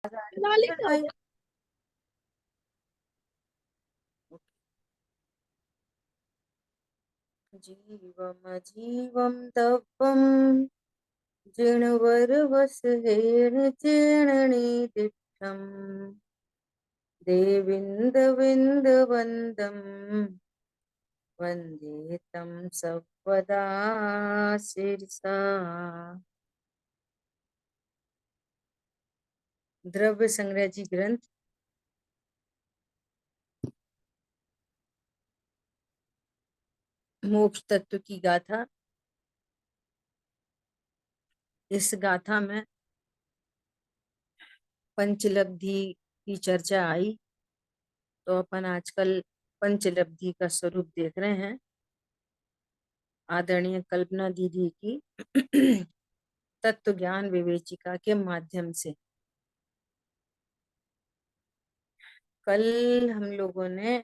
चल भाई। जीवम जीवम तपम जिणवरवसहेन चेणने तिष्ठम् देविन्दविन्दवन्दम् वन्दे तं सर्वदा शिरसा। द्रव्य संग्रह जी ग्रंथ मोक्ष तत्व की गाथा। इस गाथा में पंचलब्धि की चर्चा आई, तो अपन आजकल पंचलब्धि का स्वरूप देख रहे हैं आदरणीय कल्पना दीदी की तत्व ज्ञान विवेचिका के माध्यम से। कल हम लोगों ने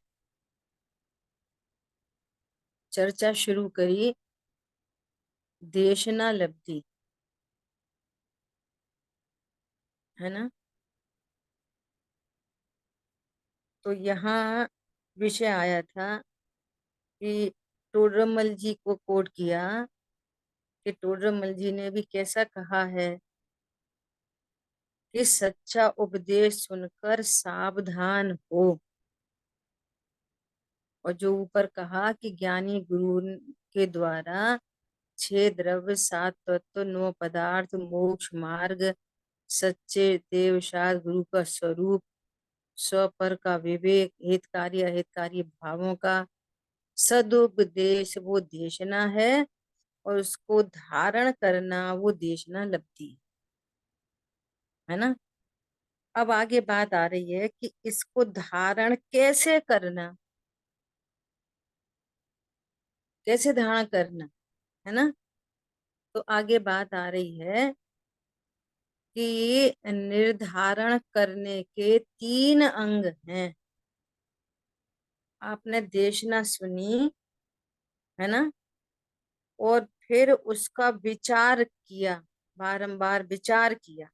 चर्चा शुरू करी देशना लब्धि, है ना। तो यहाँ विषय आया था कि टोडरमल जी को कोट किया कि टोडरमल जी ने भी कैसा कहा है कि सच्चा उपदेश सुनकर सावधान हो। और जो ऊपर कहा कि ज्ञानी गुरु के द्वारा 6 द्रव्य 7 तत्व 9 पदार्थ मोक्ष मार्ग सच्चे देवशाद गुरु का स्वरूप स्वपर का विवेक हितकारी अहितकारी भावों का सदुपदेश वो देशना है, और उसको धारण करना वो देशना लब्धि है ना। अब आगे बात आ रही है कि इसको धारण कैसे करना, कैसे धारण करना, है ना। तो आगे बात आ रही है कि निर्धारण करने के 3 अंग हैं। आपने देशना सुनी, है ना, और फिर उसका विचार किया, बारंबार विचार किया।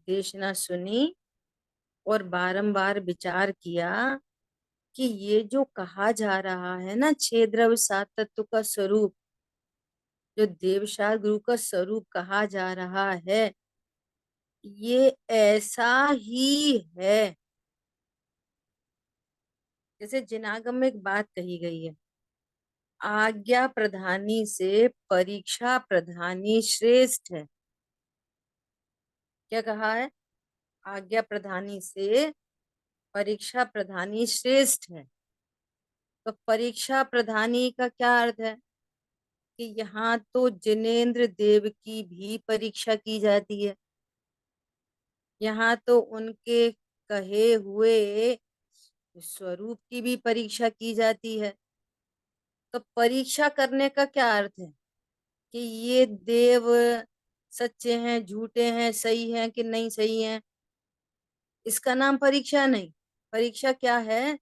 देशना सुनी और बारंबार विचार किया कि ये जो कहा जा रहा है ना 6 द्रव्य 7 तत्व का स्वरूप, जो देवशाह गुरु का स्वरूप कहा जा रहा है, ये ऐसा ही है। जैसे जिनागम में एक बात कही गई है, आज्ञा प्रधानी से परीक्षा प्रधानी श्रेष्ठ है। क्या कहा है? आज्ञा प्रधानी से परीक्षा प्रधानी श्रेष्ठ है। तो परीक्षा प्रधानी का क्या अर्थ है कि यहाँ तो जिनेंद्र देव की भी परीक्षा की जाती है, यहाँ तो उनके कहे हुए स्वरूप की भी परीक्षा की जाती है। तो परीक्षा करने का क्या अर्थ है कि ये देव सच्चे हैं झूठे हैं सही हैं कि नहीं सही हैं, इसका नाम परीक्षा नहीं। परीक्षा क्या है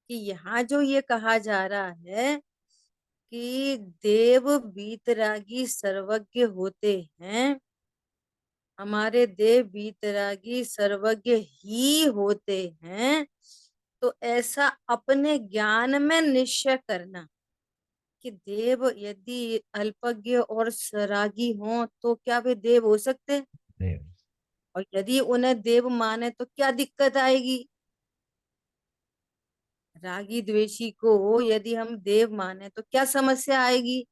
कि यहाँ जो ये कहा जा रहा है कि देव वीतरागी सर्वज्ञ होते हैं, हमारे देव वीतरागी सर्वज्ञ ही होते हैं। तो ऐसा अपने ज्ञान में निश्चय करना कि देव यदि अल्पज्ञ और सरागी हों तो क्या वे देव हो सकते, और यदि उन्हें देव माने तो क्या दिक्कत आएगी। रागी द्वेषी को यदि हम देव माने तो क्या समस्या आएगी।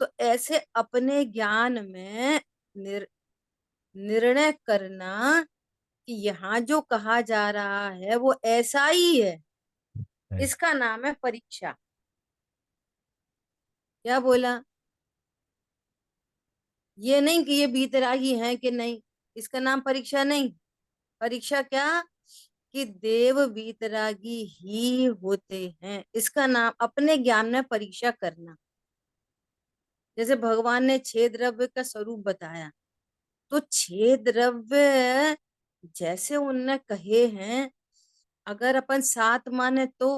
तो ऐसे अपने ज्ञान में निर्णय करना कि यहाँ जो कहा जा रहा है वो ऐसा ही है, इसका नाम है परीक्षा। क्या बोला? ये नहीं कि ये भीतरागी है कि नहीं, इसका नाम परीक्षा नहीं। परीक्षा क्या कि देव वीतरागी ही होते हैं, इसका नाम अपने ज्ञान में परीक्षा करना। जैसे भगवान ने 6 द्रव्य का स्वरूप बताया, तो 6 द्रव्य जैसे उनने कहे हैं, अगर अपन 7 माने तो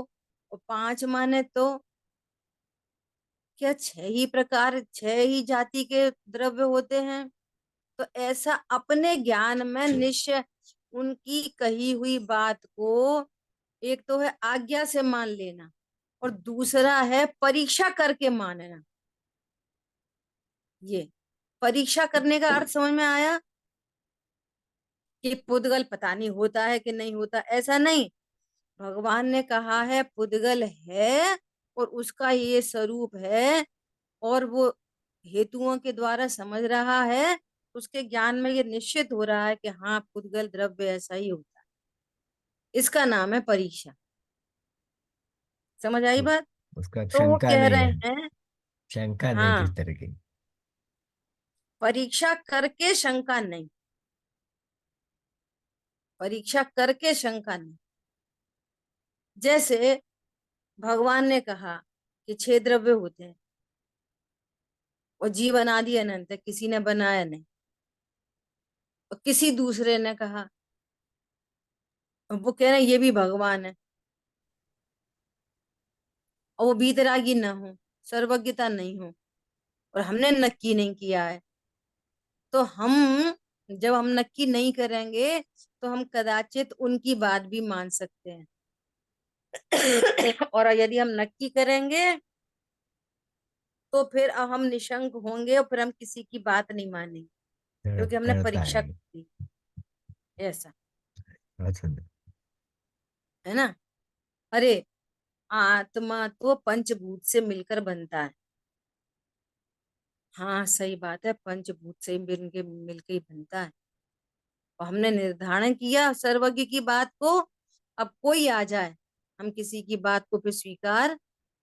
और 5 माने तो क्या 6 ही प्रकार 6 ही जाति के द्रव्य होते हैं? तो ऐसा अपने ज्ञान में निश्चय उनकी कही हुई बात को, एक तो है आज्ञा से मान लेना और दूसरा है परीक्षा करके मानना। ये परीक्षा करने का अर्थ समझ में आया कि पुद्गल पता नहीं होता है कि नहीं होता, ऐसा नहीं। भगवान ने कहा है पुद्गल है और उसका ये स्वरूप है, और वो हेतुओं के द्वारा समझ रहा है, उसके ज्ञान में ये निश्चित हो रहा है कि हाँ पुद्गल द्रव्य ऐसा ही होता है। इसका नाम है परीक्षा। समझ आई उस, बात? उसका तो वो शंका कह नहीं रहे है। हैं, शंका नहीं किस हाँ, तरह की। परीक्षा करके शंका नहीं, परीक्षा करके शंका नहीं। जैसे भगवान ने कहा कि छह द्रव्य होते हैं और जीवन आदि अनंत है, किसी ने बनाया नहीं। और किसी दूसरे ने कहा, और वो कह रहे हैं ये भी भगवान है, और वो बीतरागी ना हो, सर्वज्ञता नहीं हो, और हमने नक्की नहीं किया है। तो हम, जब हम नक्की नहीं करेंगे तो हम कदाचित उनकी बात भी मान सकते हैं। और यदि हम नक्की करेंगे तो फिर हम निशंक होंगे और फिर हम किसी की बात नहीं मानेंगे, क्योंकि हमने करता परीक्षा है। की। ऐसा बहुत सुंदर। है ना। अरे, आत्मा तो पंचभूत से मिलकर बनता है। हाँ सही बात है, पंचभूत से ही मिलके मिलके ही बनता है। और हमने निर्धारण किया सर्वज्ञ की बात को, अब कोई आ जाए हम किसी की बात को फिर स्वीकार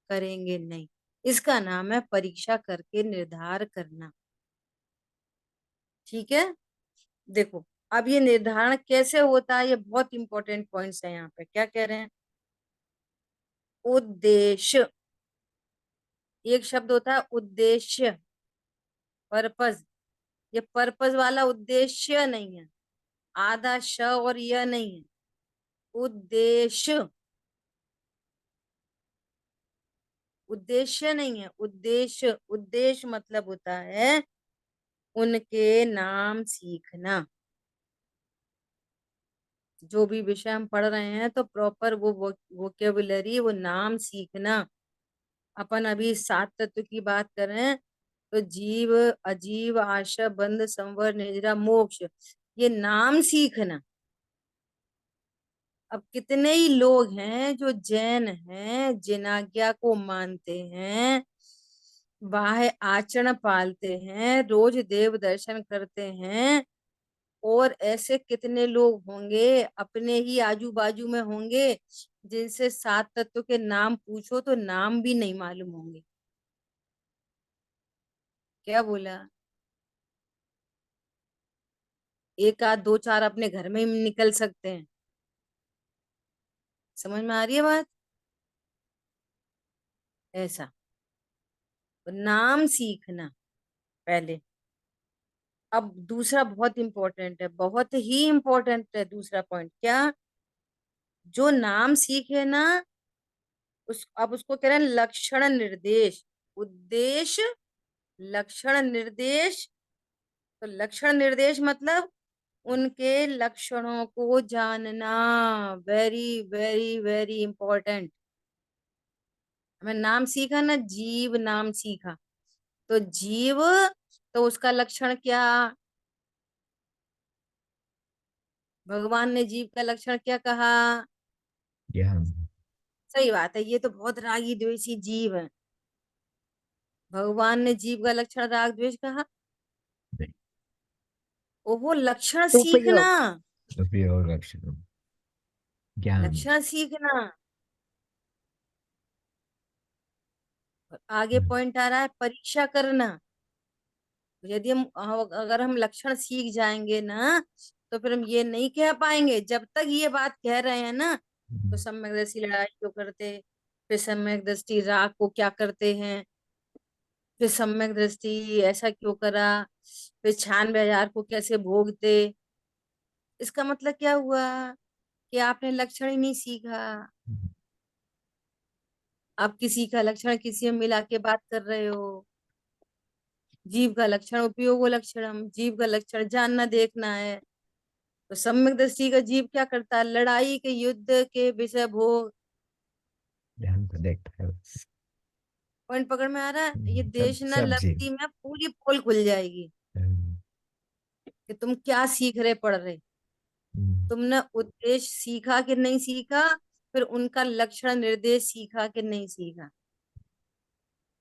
करेंगे नहीं। इसका नाम है परीक्षा करके निर्धार करना। ठीक है। देखो, अब ये निर्धारण कैसे होता है, ये बहुत इंपॉर्टेंट पॉइंट्स है यहाँ पे। क्या कह रहे हैं? उद्देश्य, एक शब्द होता है उद्देश्य, पर्पज। ये पर्पज वाला उद्देश्य नहीं है, आधा श और यह नहीं है, उद्देश्य। उद्देश्य नहीं है, उद्देश्य। उद्देश्य मतलब होता है उनके नाम सीखना। जो भी विषय हम पढ़ रहे हैं तो प्रॉपर वो वोकेबुलरी, वो नाम सीखना। अपन अभी सात तत्व की बात करें तो जीव, अजीव, आशा, बंध, संवर, निद्रा, मोक्ष, ये नाम सीखना। अब कितने ही लोग हैं जो जैन हैं, जिनाज्ञा को मानते हैं, बाह्य आचरण पालते हैं, रोज देव दर्शन करते हैं, और ऐसे कितने लोग होंगे अपने ही आजू बाजू में होंगे जिनसे सात तत्व के नाम पूछो तो नाम भी नहीं मालूम होंगे। क्या बोला? एक आध दो चार अपने घर में ही निकल सकते हैं। समझ में आ रही है बात? ऐसा, तो नाम सीखना पहले। अब दूसरा बहुत इंपॉर्टेंट है, बहुत ही इंपॉर्टेंट है दूसरा पॉइंट। क्या? जो नाम सीखे ना, अब उसको कह रहे हैं लक्षण निर्देश। उद्देश्य, लक्षण निर्देश। तो लक्षण निर्देश मतलब उनके लक्षणों को जानना। Very very very important. हमें नाम सीखा ना, जीव नाम सीखा, तो जीव, तो उसका लक्षण क्या? भगवान ने जीव का लक्षण क्या कहा? ज्ञान। सही बात है, ये तो बहुत रागी द्वेषी जीव है। भगवान ने जीव का लक्षण राग द्वेष कहा। नहीं। वो लक्षण सीखना, उपयोग। उपयोग लक्षण। ज्ञान। लक्षण सीखना। और आगे पॉइंट आ रहा है परीक्षा करना। यदि हम, अगर हम लक्षण सीख जाएंगे ना, तो फिर हम ये नहीं कह पाएंगे जब तक ये बात कह रहे हैं ना, तो सम्यक दृष्टि लड़ाई क्यों करते, फिर सम्यक दृष्टि राग को क्या करते हैं, फिर सम्यक दृष्टि ऐसा क्यों करा, फिर 96,000 को कैसे भोगते। इसका मतलब क्या हुआ कि आपने लक्षण ही नहीं सीखा। आप किसी का लक्षण किसी में मिला के बात कर रहे हो। जीव का लक्षण उपयोग लक्षणम, जीव का लक्षण जानना देखना है। तो सम्यक दृष्टि का जीव क्या करता है? लड़ाई के युद्ध के विषय भोग। ध्यान तो देखता है बस। पॉइंट पकड़ में आ रहा है? ये सब देश न सब जीव। लब्धि में पूरी पोल खुल जाएगी हम्म, कि तुम क्या सीख रहे, पढ़ रहे। हम्म, तुमने उद्देश्य सीखा कि नहीं सीखा, फिर उनका लक्षण निर्देश सीखा कि नहीं सीखा।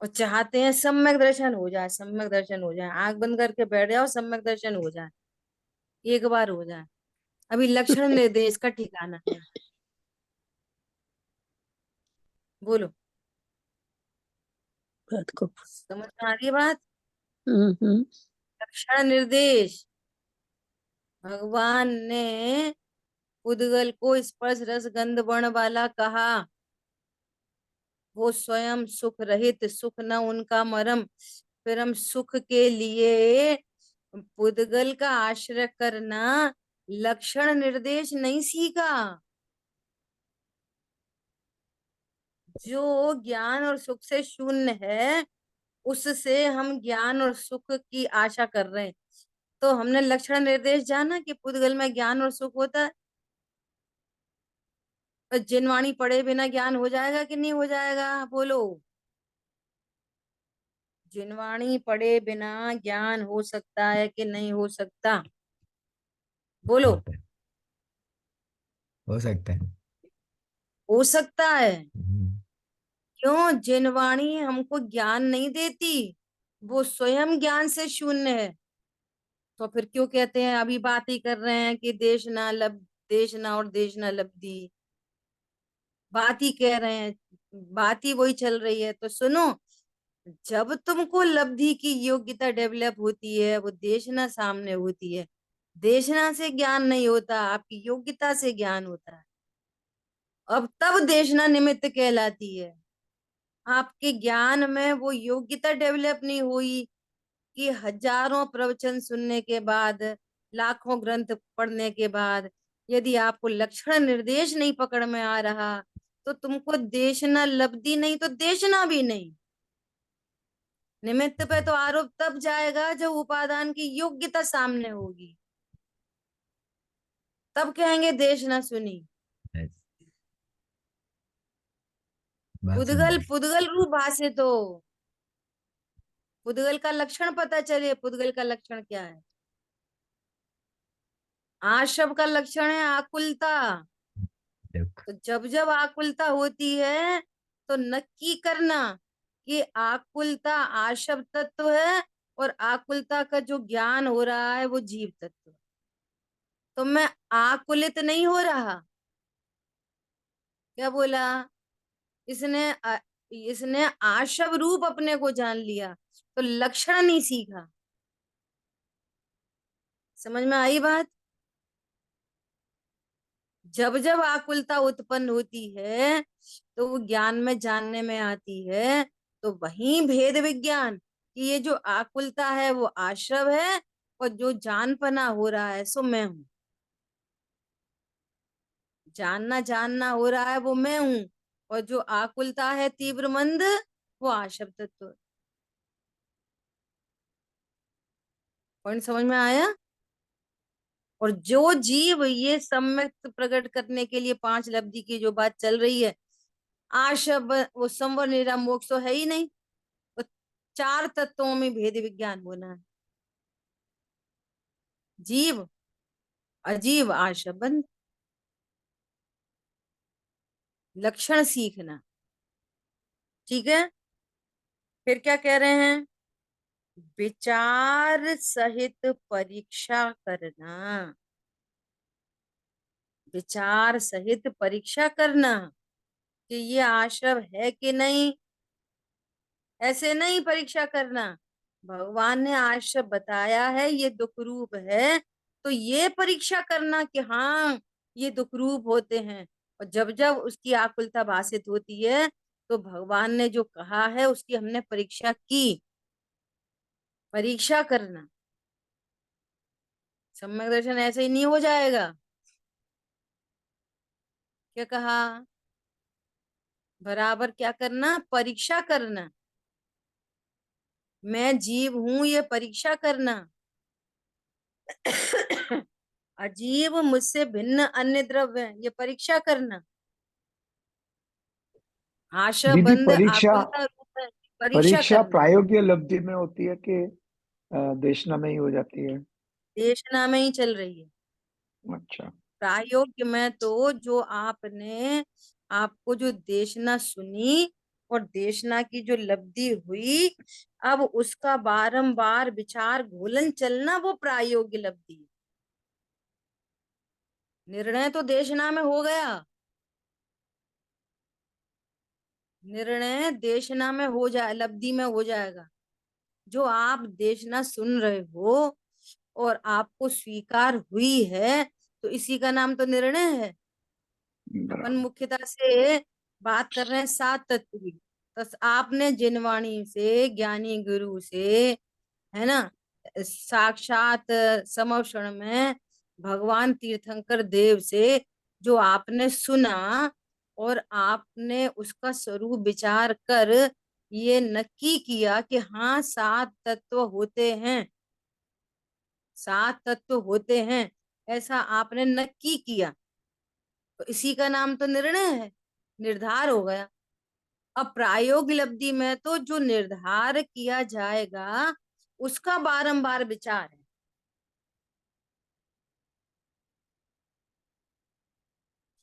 और चाहते हैं सम्यक दर्शन हो जाए, सम्यक दर्शन हो जाए, आंख बंद करके बैठ जाओ, सम्यक दर्शन हो जाए, एक बार हो जाए। अभी लक्षण निर्देश का ठिकाना है। बोलो, बात को। समझ में आ रही है बात? हम्म। लक्षण निर्देश भगवान ने उद्गल को स्पर्श रस गंध वर्ण वाला कहा। वो स्वयं सुख रहित, सुख न उनका मरम, फिर हम सुख के लिए पुद्गल का आश्रय करना लक्षण निर्देश नहीं सीखा। जो ज्ञान और सुख से शून्य है, उससे हम ज्ञान और सुख की आशा कर रहे हैं। तो हमने लक्षण निर्देश जाना कि पुद्गल में ज्ञान और सुख होता है। और जिनवाणी पढ़े बिना ज्ञान हो जाएगा कि नहीं हो जाएगा? बोलो। जिनवाणी पढ़े बिना ज्ञान हो सकता है कि नहीं हो सकता? बोलो। सकता है, हो सकता है। हो सकता है। हम्म, क्यों? जिनवाणी हमको ज्ञान नहीं देती, वो स्वयं ज्ञान से शून्य है। तो फिर क्यों कहते हैं, अभी बात ही कर रहे हैं कि देश ना लब, देश ना और देश ना लब्धि, बात ही कह रहे हैं, बात ही वही चल रही है। तो सुनो, जब तुमको लब्धि की योग्यता डेवलप होती है, वो देशना सामने होती है। देशना से ज्ञान नहीं होता, आपकी योग्यता से ज्ञान होता है। अब तब देशना निमित्त कहलाती है। आपके ज्ञान में वो योग्यता डेवलप नहीं हुई कि हजारों प्रवचन सुनने के बाद, लाखों ग्रंथ पढ़ने के बाद, यदि आपको लक्षण निर्देश नहीं पकड़ में आ रहा, तो तुमको देशना लब्धि नहीं तो देशना भी नहीं। निमित्त पे तो आरोप तब जाएगा जब उपादान की योग्यता सामने होगी, तब कहेंगे देश ना सुनी। yes, बात पुद्गल सुंदर है। पुद्गल रूप भाषित हो, पुद्गल का लक्षण पता चले। पुद्गल का लक्षण क्या है? आशव का लक्षण है आकुलता। दुख। तो जब जब आकुलता होती है, तो नक्की करना कि आकुलता आशव तत्व है, और आकुलता का जो ज्ञान हो रहा है वो जीव तत्व है। तो मैं आकुलित नहीं हो रहा। क्या बोला? इसने इसने आशव रूप अपने को जान लिया, तो लक्षण नहीं सीखा। समझ में आई बात? जब जब आकुलता उत्पन्न होती है, तो वो ज्ञान में जानने में आती है। तो वही भेद विज्ञान कि ये जो आकुलता है वो आश्रव है, और जो जानपना हो रहा है सो मैं हूं। जानना जानना हो रहा है वो मैं हूं, और जो आकुलता है तीव्र मंद, वो आशव तत्व। पॉइंट समझ में आया? और जो जीव ये सम्यक प्रकट करने के लिए पांच लब्धि की जो बात चल रही है, आशव वो संवर निरा मोक्ष तो है ही नहीं। तो चार तत्वों में भेद विज्ञान होना है। जीव, अजीव, आशव, बंध। लक्षण सीखना। ठीक है। फिर क्या कह रहे हैं? विचार सहित परीक्षा करना। विचार सहित परीक्षा करना कि ये आश्रव है कि नहीं। ऐसे नहीं परीक्षा करना। भगवान ने आश्रव बताया है ये दुख रूप है, तो ये परीक्षा करना कि हाँ ये दुख रूप होते हैं। और जब जब उसकी आकुलता भाषित होती है, तो भगवान ने जो कहा है उसकी हमने परीक्षा की। परीक्षा करना। सम्यक दर्शन ऐसे ही नहीं हो जाएगा। क्या कहा? बराबर क्या करना? परीक्षा करना। मैं जीव हूं ये परीक्षा करना। अजीब मुझसे भिन्न अन्य द्रव्य है ये परीक्षा करना। आशा दीदी बंद परीक्षा, आकुलता रूप है परीक्षा परीक्षा करना। प्रायोगिक लब्धि में होती है कि देशना में ही हो जाती है? देशना में ही चल रही है। अच्छा। प्रायोग्य में तो जो आपने, आपको जो देशना सुनी और देशना की जो लब्धि हुई, अब उसका बारंबार विचार घोलन चलना, वो प्रायोग्य लब्धि है। निर्णय तो देशना में हो गया, निर्णय देशना में हो जाए, लब्धि में हो जाएगा। जो आप देशना सुन रहे हो और आपको स्वीकार हुई है, तो इसी का नाम तो निर्णय है। अपन बराबर। मुख्यतः से बात कर रहे हैं सात तत्व की। तो आपने जिनवाणी से, ज्ञानी गुरु से, है ना, साक्षात समक्षण में भगवान तीर्थंकर देव से जो आपने सुना, और आपने उसका स्वरूप विचार कर ये नक्की किया कि हाँ सात तत्व होते हैं, सात तत्व होते हैं, ऐसा आपने नक्की किया, तो इसी का नाम तो निर्णय है, निर्धार हो गया। अब प्रायोगिक लब्धि में तो जो निर्धार किया जाएगा उसका बारंबार विचार है।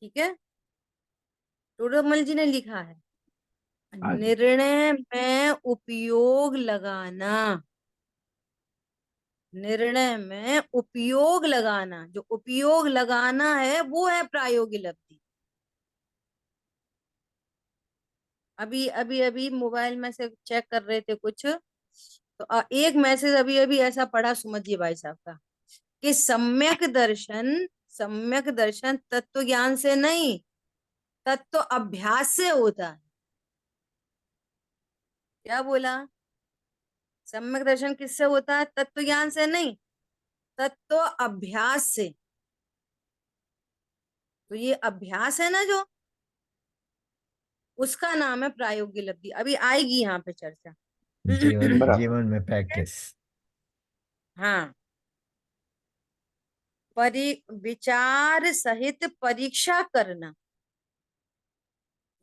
ठीक है, टोडरमल जी ने लिखा है, हाँ जी। निर्णय में उपयोग लगाना, निर्णय में उपयोग लगाना, जो उपयोग लगाना है वो है प्रायोगिक लब्धि। अभी अभी अभी मोबाइल में से चेक कर रहे थे कुछ, तो एक मैसेज अभी अभी ऐसा पढ़ा, समझिए भाई साहब का, कि सम्यक दर्शन, सम्यक दर्शन तत्व ज्ञान से नहीं, तत्व अभ्यास से होता है। क्या बोला? सम्यक दर्शन किससे होता है? तत्व ज्ञान से नहीं, तत्व अभ्यास से। तो ये अभ्यास है ना जो, उसका नाम है प्रायोगिक लब्धि। अभी आएगी यहाँ पे चर्चा। जीवन, ठीक जीवन में है? प्रैक्टिस। हाँ, विचार सहित परीक्षा करना,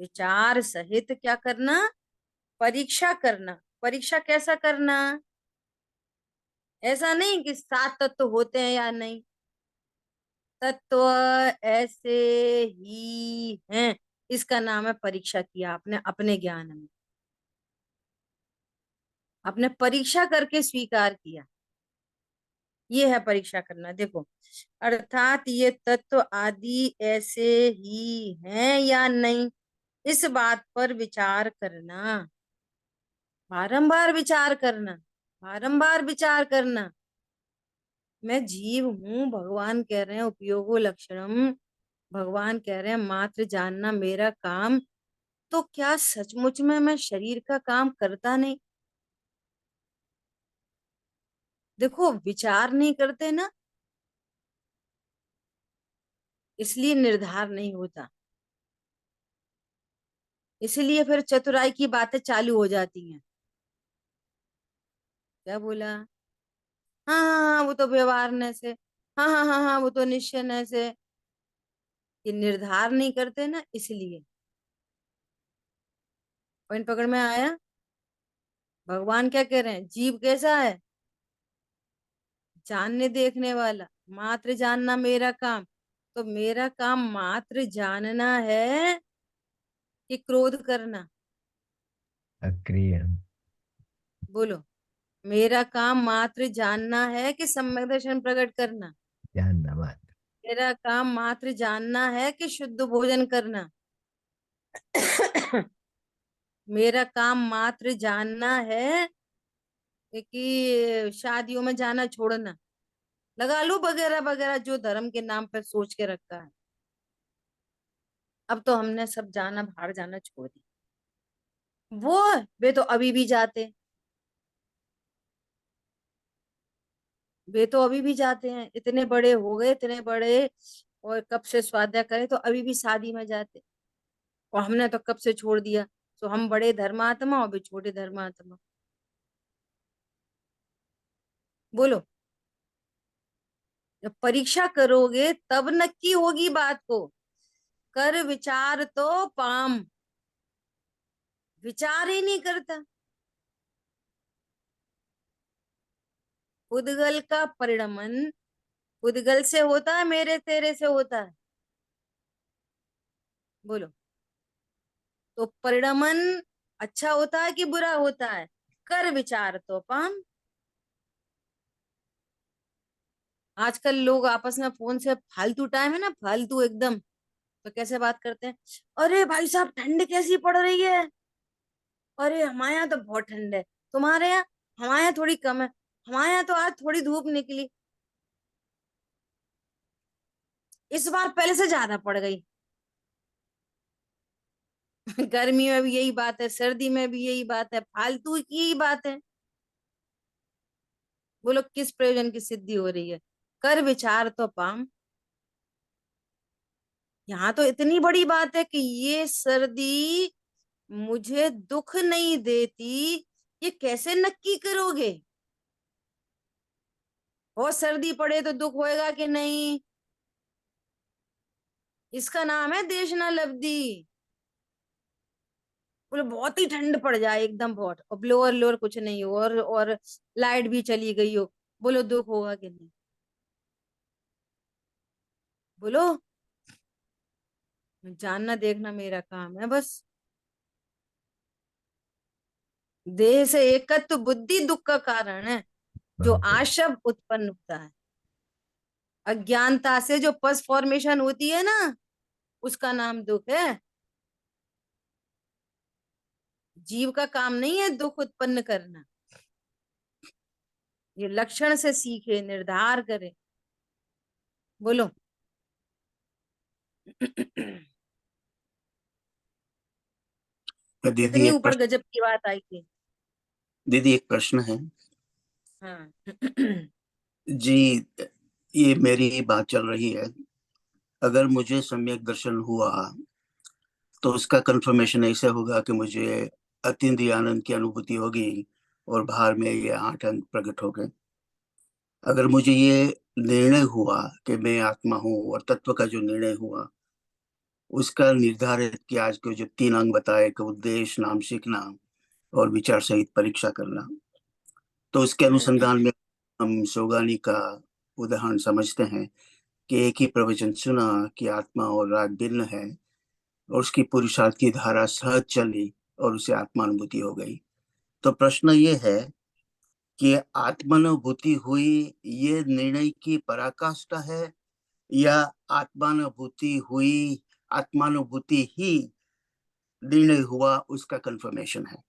विचार सहित क्या करना? परीक्षा करना। परीक्षा कैसा करना? ऐसा नहीं कि सात तत्व होते हैं या नहीं, तत्व ऐसे ही हैं, इसका नाम है परीक्षा किया आपने अपने ज्ञान में, आपने परीक्षा करके स्वीकार किया, ये है परीक्षा करना। देखो, अर्थात ये तत्व आदि ऐसे ही हैं या नहीं, इस बात पर विचार करना, बारंबार विचार करना, बारंबार विचार करना। मैं जीव हूं, भगवान कह रहे हैं उपयोगो लक्षणम, भगवान कह रहे हैं मात्र जानना मेरा काम, तो क्या सचमुच में मैं शरीर का काम करता नहीं? देखो, विचार नहीं करते ना, इसलिए निर्धार नहीं होता, इसलिए फिर चतुराई की बातें चालू हो जाती हैं। क्या बोला? हाँ हाँ हाँ वो तो व्यवहार से, हाँ हाँ हाँ हाँ वो तो निश्चय से, ये निर्धार नहीं करते ना, इसलिए। पॉइंट पकड़ में आया? भगवान क्या कह रहे हैं? जीव कैसा है? जानने देखने वाला, मात्र जानना मेरा काम। तो मेरा काम मात्र जानना है कि क्रोध करना? अक्रिय। बोलो, मेरा काम मात्र जानना है कि सम्यक दर्शन प्रकट करना? जानना मात्र। मेरा काम मात्र जानना है कि शुद्ध भोजन करना? मेरा काम मात्र जानना है कि शादियों में जाना छोड़ना, लगा लो वगैरह वगैरह जो धर्म के नाम पर सोच के रखा है। अब तो हमने सब जाना, बाहर जाना छोड़ दिया। वो वे तो अभी भी जाते, वे तो अभी भी जाते हैं, इतने बड़े हो गए, इतने बड़े, और कब से स्वाध्याय करे तो अभी भी शादी में जाते, और हमने तो कब से छोड़ दिया। तो हम बड़े धर्मात्मा और भी छोटे धर्मात्मा। बोलो। जब परीक्षा करोगे तब नक्की होगी बात को। कर विचार तो पाम, विचार ही नहीं करता। उद्गल का परिणमन उद्गल से होता है, मेरे तेरे से होता है? बोलो। तो परिणमन अच्छा होता है कि बुरा होता है? कर विचार तो पाम। आजकल लोग आपस में फोन से फालतू टाइम है ना, फालतू एकदम, तो कैसे बात करते हैं? अरे भाई साहब, ठंड कैसी पड़ रही है? अरे हमारे यहाँ तो बहुत ठंड है। तुम्हारे यहाँ? हमारे यहाँ थोड़ी कम है। हमारे यहाँ तो आज थोड़ी धूप निकली। इस बार पहले से ज्यादा पड़ गई। गर्मी में भी यही बात है, सर्दी में भी यही बात है, फालतू की ही बात है। बोलो किस प्रयोजन की सिद्धि हो रही है? कर विचार तो पाम। यहाँ तो इतनी बड़ी बात है कि ये सर्दी मुझे दुख नहीं देती, ये कैसे नक्की करोगे? और सर्दी पड़े तो दुख होएगा कि नहीं? इसका नाम है देश न लब्धि। बोले बहुत ही ठंड पड़ जाए एकदम, बहुत, और ब्लोअर लोअर कुछ नहीं हो, और लाइट भी चली गई हो, बोलो दुख होगा कि नहीं? बोलो। जानना देखना मेरा काम है बस। देह से एकत्व बुद्धि दुख का कारण है। जो आशव उत्पन्न होता है अज्ञानता से, जो पस फॉर्मेशन होती है ना, उसका नाम दुख है। जीव का काम नहीं है दुख उत्पन्न करना। ये लक्षण से सीखे, निर्धार करे। बोलो। तो दीदी कितनी एक ऊपर प्रश्न गजब की बात आई थी। दीदी एक प्रश्न है हाँ। जी। ये मेरी बात चल रही है। अगर मुझे सम्यक दर्शन हुआ तो उसका कंफर्मेशन ऐसे होगा कि मुझे अतीन्द्रिय आनंद की अनुभूति होगी और बाहर में ये 8 अंग प्रकट हो गए। अगर मुझे ये निर्णय हुआ कि मैं आत्मा हूँ और तत्व का जो निर्णय हुआ उसका निर्धारित किया, आज के जो 3 अंग बताए कि उद्देश्य, नाम सीखना और विचार सहित परीक्षा करना, तो उसके अनुसंधान में हम शोगानी का उदाहरण समझते हैं कि एक ही प्रवचन सुना कि आत्मा और राग भिन्न है और उसकी पुरुषार्थ की धारा सहज चली और उसे आत्मानुभूति हो गई। तो प्रश्न ये है कि आत्मानुभूति हुई ये निर्णय की पराकाष्ठा है या आत्मानुभूति हुई, आत्मानुभूति ही निर्णय हुआ उसका कंफर्मेशन है?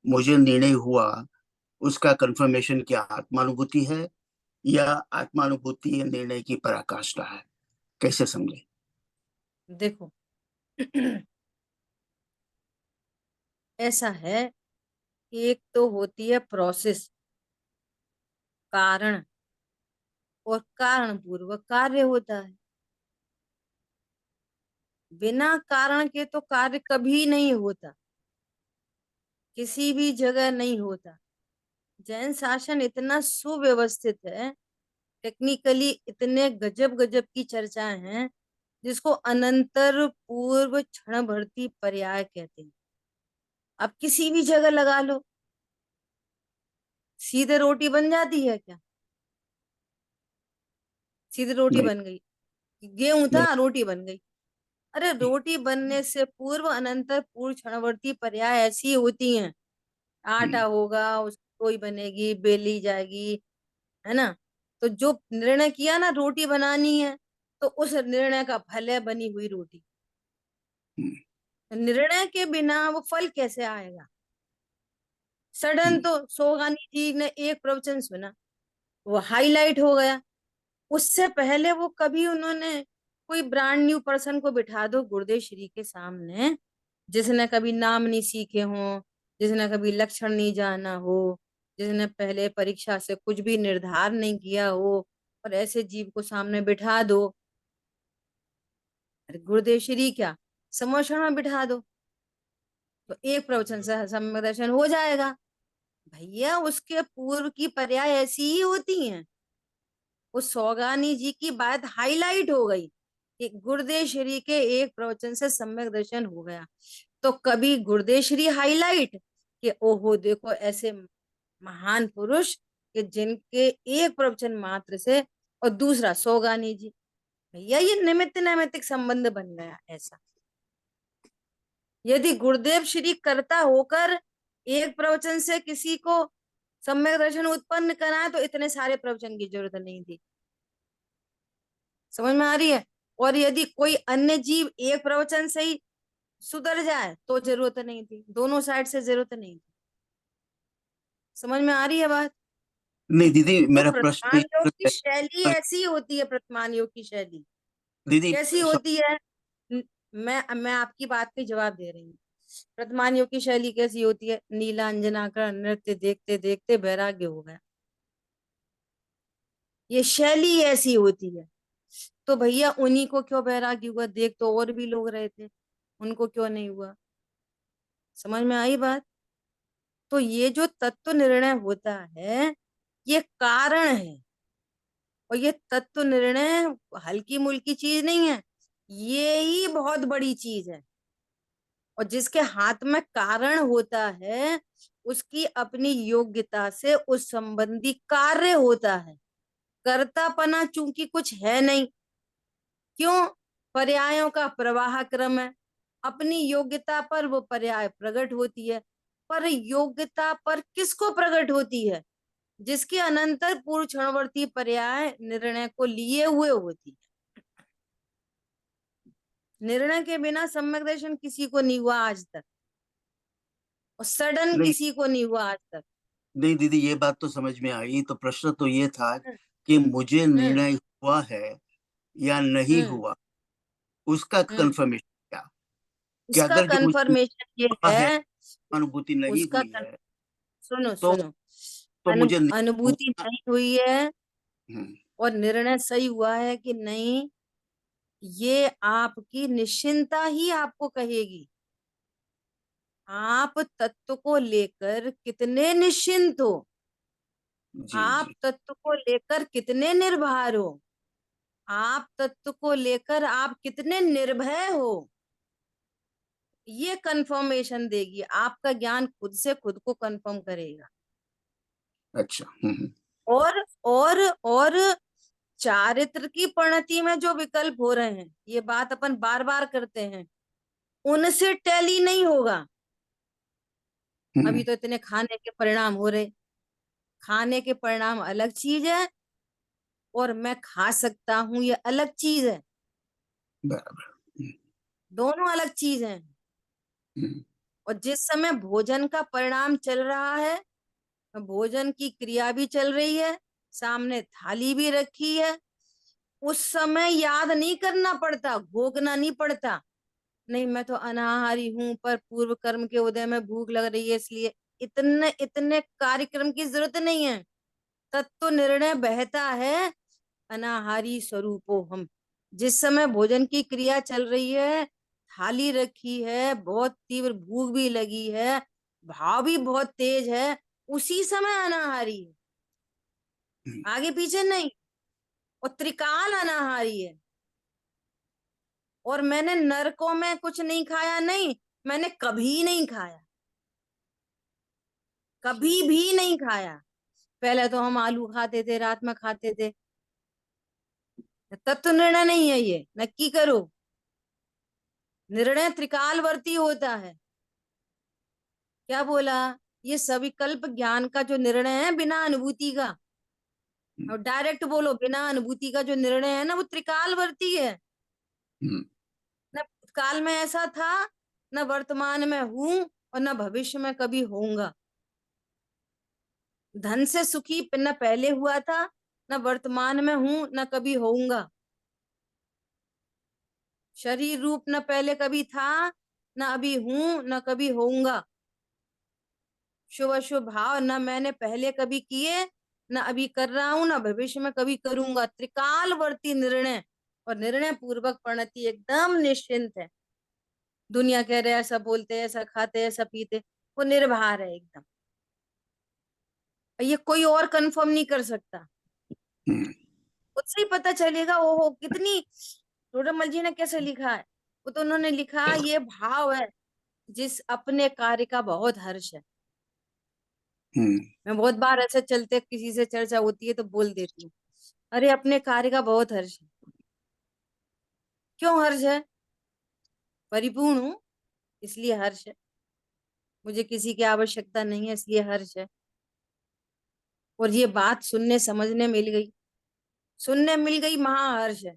मुझे निर्णय हुआ उसका कंफर्मेशन क्या आत्मानुभूति है या आत्मानुभूति निर्णय की पराकाष्ठा है? कैसे समझे? देखो। ऐसा है कि एक तो होती है प्रोसेस, कारण, और कारण पूर्वक कार्य होता है। बिना कारण के तो कार्य कभी नहीं होता, किसी भी जगह नहीं होता। जैन शासन इतना सुव्यवस्थित है, टेक्निकली इतने गजब गजब की चर्चाएं हैं, जिसको अनंतर पूर्व क्षण भरती पर्याय कहते हैं। अब किसी भी जगह लगा लो, सीधे रोटी बन जाती है क्या? सीधे रोटी नहीं, बन गई? गेहूं नहीं। था, रोटी बन गई? अरे रोटी बनने से पूर्व अनंतर पूर्व क्षणवर्ती पर्याय ऐसी होती हैं। आटा होगा, उसकी लोई बनेगी, बेली जाएगी, है ना? तो जो निर्णय किया ना रोटी बनानी है, तो उस निर्णय का फल है बनी हुई रोटी। तो निर्णय के बिना वो फल कैसे आएगा? सडन तो सोगानी जी ने एक प्रवचन सुना, वो हाईलाइट हो गया। उससे पहले वो कभी उन्होंने कोई ब्रांड न्यू पर्सन को बिठा दो गुरुदेव श्री के सामने, जिसने कभी नाम नहीं सीखे हो, जिसने कभी लक्षण नहीं जाना हो, जिसने पहले परीक्षा से कुछ भी निर्धार नहीं किया हो, और ऐसे जीव को सामने बिठा दो। अरे गुरुदेव श्री क्या, समोषण में बिठा दो, तो एक प्रवचन से सम्यक दर्शन हो जाएगा। भैया उसके पूर्व की पर्याय ऐसी ही होती हैं। उस सौगानी जी की बात हाईलाइट हो गई कि गुरुदेव श्री के एक प्रवचन से सम्यक दर्शन हो गया। तो कभी गुरुदेव श्री हाईलाइट कि ओहो देखो ऐसे महान पुरुष कि जिनके एक प्रवचन मात्र से, और दूसरा सौगानी जी। भैया ये निमित्त नैमित्तिक संबंध बन गया ऐसा। यदि गुरुदेव श्री कर्ता होकर एक प्रवचन से किसी को सम्यक दर्शन उत्पन्न कराए तो इतने सारे प्रवचन की जरूरत नहीं थी। समझ में आ रही है? और यदि कोई अन्य जीव एक प्रवचन से ही सुधर जाए तो जरूरत नहीं थी, दोनों साइड से जरूरत नहीं थी। समझ में आ रही है बात? नहीं दीदी, तो मेरा प्रश्न प्रतिमान योग की शैली ऐसी होती है। प्रतिमान योग की शैली दीदी कैसी होती है? न- मैं आपकी बात पे जवाब दे रही हूँ। प्रतिमान योग की शैली कैसी होती है? नीलांजना का नृत्य देखते देखते वैराग्य हो गया, ये शैली ऐसी होती है। तो भैया उन्हीं को क्यों वैराग्य हुआ? देख तो और भी लोग रहे थे, उनको क्यों नहीं हुआ? समझ में आई बात? तो ये जो तत्व निर्णय होता है ये कारण है, और ये तत्व निर्णय हल्की मुल्की चीज नहीं है, ये ही बहुत बड़ी चीज है। और जिसके हाथ में कारण होता है उसकी अपनी योग्यता से उस संबंधी कार्य होता है। कर्तापना चूंकि कुछ है नहीं, क्यों? पर्यायों का प्रवाह क्रम है, अपनी योग्यता पर वो पर्याय प्रकट होती है। पर योग्यता पर किसको प्रकट होती है? जिसके अनंतर पूर्व क्षणवर्ती पर्याय निर्णय को लिए हुए होती है। निर्णय के बिना सम्यक दर्शन किसी को नहीं हुआ आज तक, और सडन नहीं किसी को नहीं हुआ आज तक। नहीं दीदी, ये बात तो समझ में आई। तो प्रश्न तो ये था हम्म कि मुझे हम्म निर्णय हुआ है या नहीं हम्म। हुआ, उसका हम्म। कंफर्मेशन क्या? कि उसका अगर जो मुझे कंफर्मेशन ये हुआ है, है, अनुभूति नहीं उसका हुई है, सुनो तो सुनो, मुझे नहीं अनुभूति हुआ। नहीं हुई है हम्म, और निर्णय सही हुआ है कि नहीं, ये आपकी निश्चिंता ही आपको कहेगी। आप तत्व को लेकर कितने निश्चिंत हो, जी आप जी। तत्व को लेकर कितने निर्भर हो, आप तत्व को लेकर आप कितने निर्भय हो, ये कंफर्मेशन देगी। आपका ज्ञान खुद से खुद को कंफर्म करेगा। अच्छा। और चारित्र की परिणति में जो विकल्प हो रहे हैं, ये बात अपन बार बार करते हैं, उनसे टैली नहीं होगा। अभी हम्म, तो इतने खाने के परिणाम हो रहे, खाने के परिणाम अलग चीज है, और मैं खा सकता हूं ये अलग चीज है। बराबर। दोनों अलग चीज हैं। हम्म, और जिस समय भोजन का परिणाम चल रहा है, भोजन की क्रिया भी चल रही है, सामने थाली भी रखी है, उस समय याद नहीं करना पड़ता, भोगना नहीं पड़ता। नहीं मैं तो अनाहारी हूं पर पूर्व कर्म के उदय में भूख लग रही है, इसलिए इतने इतने कार्यक्रम की जरूरत नहीं है। तत्व निर्णय बहता है, अनाहारी स्वरूपो हम। जिस समय भोजन की क्रिया चल रही है, थाली रखी है, बहुत तीव्र भूख भी लगी है, भाव भी बहुत तेज है, उसी समय अनाहारी है, हम्म, आगे पीछे नहीं। और त्रिकाल अनाहारी है। और मैंने नरकों में कुछ नहीं खाया, नहीं, मैंने कभी नहीं खाया, कभी भी नहीं खाया। पहले तो हम आलू खाते थे, रात में खाते थे। तत्व निर्णय नहीं है ये, नक्की करो। निर्णय त्रिकालवर्ती होता है। क्या बोला? ये सविकल्प ज्ञान का जो निर्णय है बिना अनुभूति का, हम्म, और डायरेक्ट बोलो बिना अनुभूति का जो निर्णय है ना, वो त्रिकालवर्ती है। हम्म, न काल में ऐसा था, न वर्तमान में हूं, और न भविष्य में कभी होऊंगा। धन से सुखी न पहले हुआ था, न वर्तमान में हूं, न कभी होऊंगा। शरीर रूप न पहले कभी था, न अभी हूं, न कभी होऊंगा। शुभ अशुभ भाव न मैंने पहले कभी किए, न अभी कर रहा हूं, न भविष्य में कभी करूंगा। त्रिकालवर्ती निर्णय, और निर्णय पूर्वक परिणति एकदम निश्चिंत है। दुनिया कह रहे ऐसा बोलते, ऐसा खाते, ऐसा पीते, वो निर्भर है एकदम। और ये कोई और कंफर्म नहीं कर सकता, हम्म, उससे ही पता चलेगा। वो कितनी, टोडरमल जी ने कैसे लिखा है, वो तो उन्होंने लिखा ये भाव है जिस अपने कार्य का बहुत हर्ष है। हम्म, मैं बहुत बार ऐसे चलते किसी से चर्चा होती है तो बोल देती हूँ, अरे अपने कार्य का बहुत हर्ष है। क्यों हर्ष है? परिपूर्ण हूं इसलिए हर्ष है, मुझे किसी की आवश्यकता नहीं है इसलिए हर्ष है। और ये बात सुनने समझने मिल गई, सुनने मिल गई महाहर्ष है,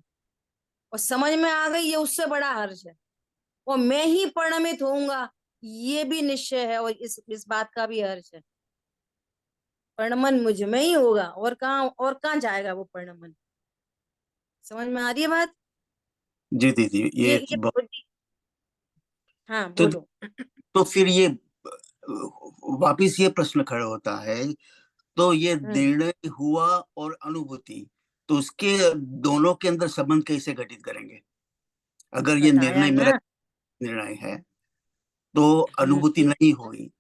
और समझ में आ गई ये उससे बड़ा हर्ष है। और मैं ही परिणमित होऊंगा ये भी निश्चय है, और इस बात का भी हर्ष है। परिणमन मुझ में ही होगा, और कहाँ जाएगा वो परिणमन। समझ में आ रही है बात? जी दीदी, ये हाँ तो बोलो। तो फिर ये वापिस ये प्रश्न खड़ा होता है, तो ये हम्म निर्णय हुआ और अनुभूति, तो उसके दोनों के अंदर संबंध कैसे घटित करेंगे? अगर ये बताया निर्णय मेरा ना। निर्णय है तो हम्म अनुभूति नहीं हुई,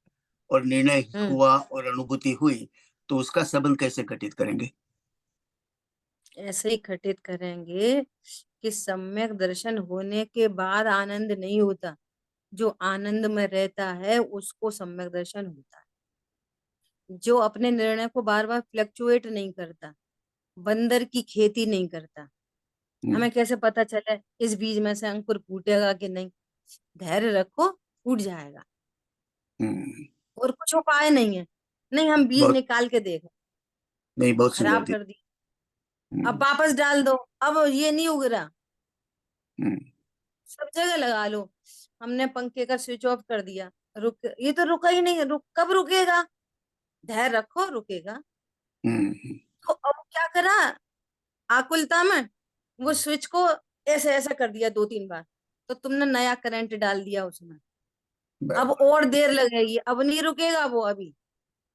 और निर्णय हम्म हुआ और अनुभूति हुई, तो उसका संबंध कैसे घटित करेंगे? ऐसे ही घटित करेंगे कि सम्यक दर्शन होने के बाद आनंद नहीं होता, जो आनंद में रहता है उसको सम्यक दर्शन होता है। जो अपने निर्णय को बार बार फ्लक्चुएट नहीं करता, बंदर की खेती नहीं करता। हम्म, हमें कैसे पता चले इस बीज में से अंकुर फूटेगा कि नहीं? धैर्य रखो, फूट जाएगा। हम्म, और कुछ उपाय नहीं है, नहीं हम बीज बहुत निकाल के देख, नहीं, बहुत सुंदर खराब थी। कर दी, अब हम्म, वापस डाल दो, अब ये नहीं उग रहा। हम्म, सब जगह लगा लो, हमने पंखे का स्विच ऑफ कर दिया, रुक, ये तो रुका ही नहीं, रुक कब रुकेगा? धैर्य रखो, रुकेगा। हम्म, तो अब क्या करा, आकुलता में वो स्विच को ऐसे ऐसा कर दिया 2-3 बार, तो तुमने नया करंट डाल दिया उसमें। अब बराबर। और देर लगेगी, अब नहीं रुकेगा वो अभी।